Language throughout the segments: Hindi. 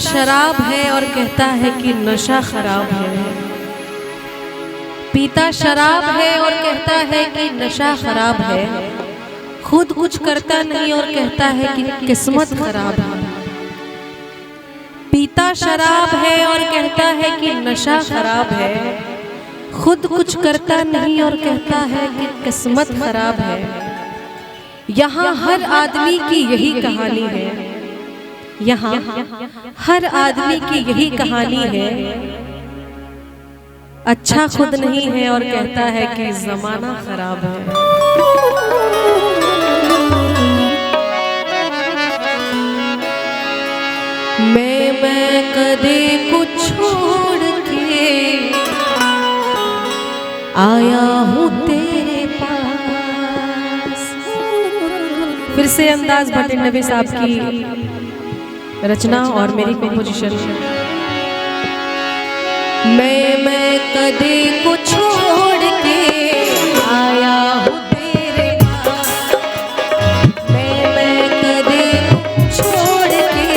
शराब है और कहता है कि नशा खराब है। पीता शराब है और कहता है कि नशा खराब है। खुद कुछ करता नहीं और कहता है कि किस्मत खराब है। पीता शराब है और कहता है कि नशा खराब है। खुद कुछ करता नहीं और कहता है कि किस्मत खराब है। यहाँ हर आदमी की यही कहानी है। यहाँ हर आदमी की यही कहानी है। अच्छा खुद नहीं है और कहता है कि जमाना खराब है। मैं कदे को छोड़ के आया हूँ तेरे पास। फिर से अंदाज भट्ट नबी साहब की रचना और मेरी कंपोजिशन। मैं कदे को छोड़ के आया हूँ तेरे पास। मैं कदे को छोड़ के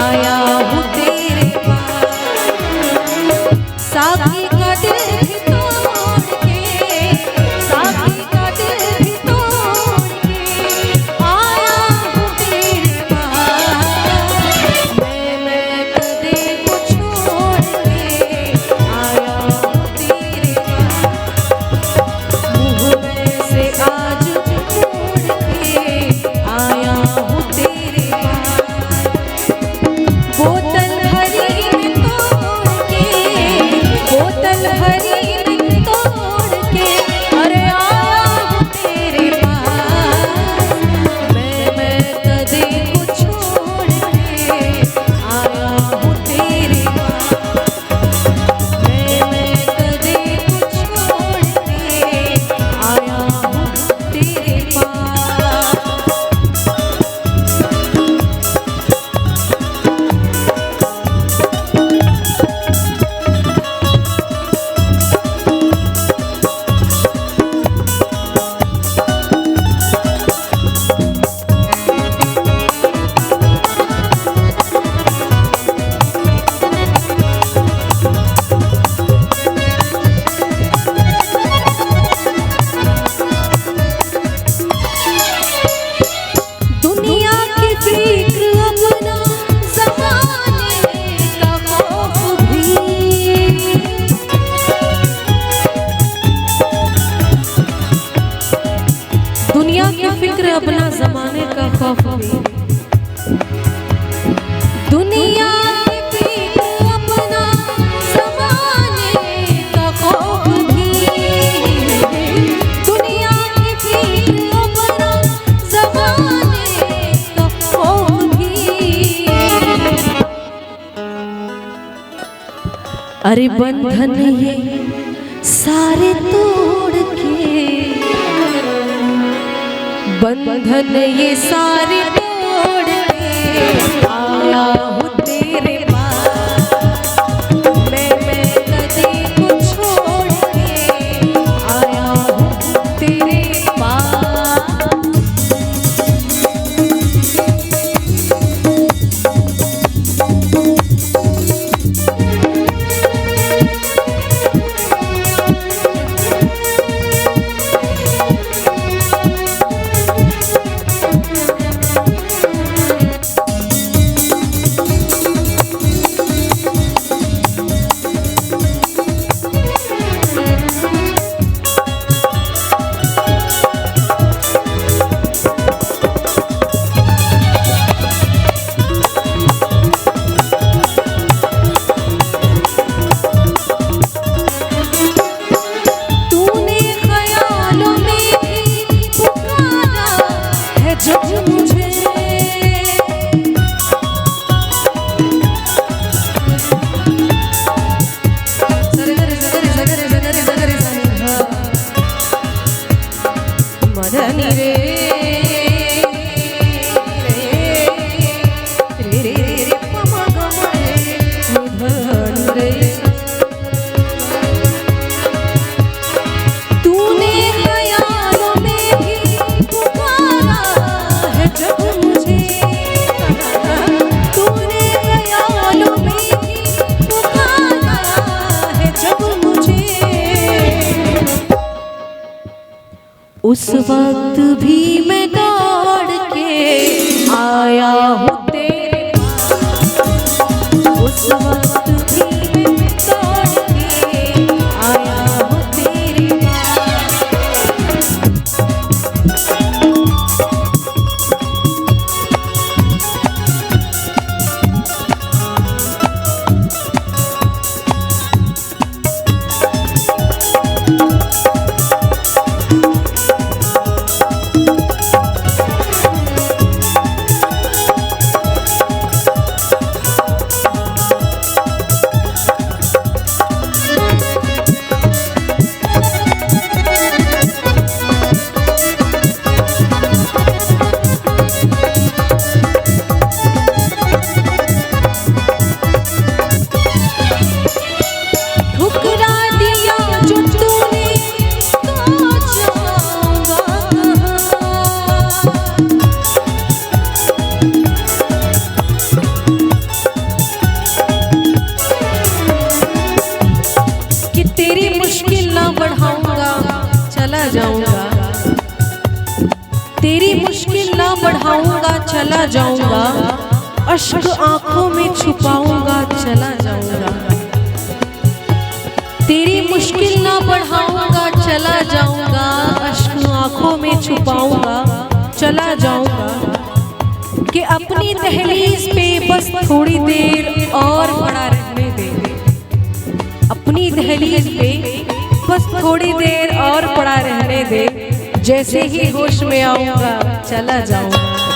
आया हूँ तेरे पास। साथी का दिल भी तोड़ के, साथी का दिल भी तोड़ के आया हूँ तेरे पास। मैं कदे को छोड़ के आया हूँ तेरे पास। मुँह में से आज छोड़ के आया हूँ तेरे पास। बोतल भरी में तोड़ के, बोतल भरी में तोड़ के अरे आया हूँ तेरे पास। मैं कदे को छोड़ के आया हूँ तेरे पास। मैं कदे को छोड़ के आया हूँ तेरे पास। दुनिया की फिक्र अपना ज़माने का खौफ भी। दुनिया की फिक्र अपना ज़माने का खौफ भी। दुनिया की फिक्र अपना ज़माने का खौफ भी। दुनिया की फिक्र अपना ज़माने का खौफ भी। अरे बंधन ये सारे तोड़ के, बंधन ये सारे तोड़ के आया हूँ तेरे पास। मैं कदे को छोड़ के आया हूँ तेरे पास। उस वक्त भी मैं दौड़ के आया हूँ तेरे पास, उस वक्त भी मैं दौड़ के आया हूँ तेरे जाऊंगा, तेरी मुश्किल ना बढ़ाऊंगा, चला जाऊंगा, अश्क आंखों में छुपाऊंगा, चला जाऊंगा। तेरी मुश्किल ना बढ़ाऊंगा, चला जाऊंगा, अश्क आंखों में छुपाऊंगा, चला जाऊंगा। कि अपनी दहलीज पे बस थोड़ी देर और खड़ा रहने दे, अपनी दहलीज पे बस थोड़ी देर और पड़ा रहने दे, जैसे ही होश में आऊंगा चला जाऊंगा।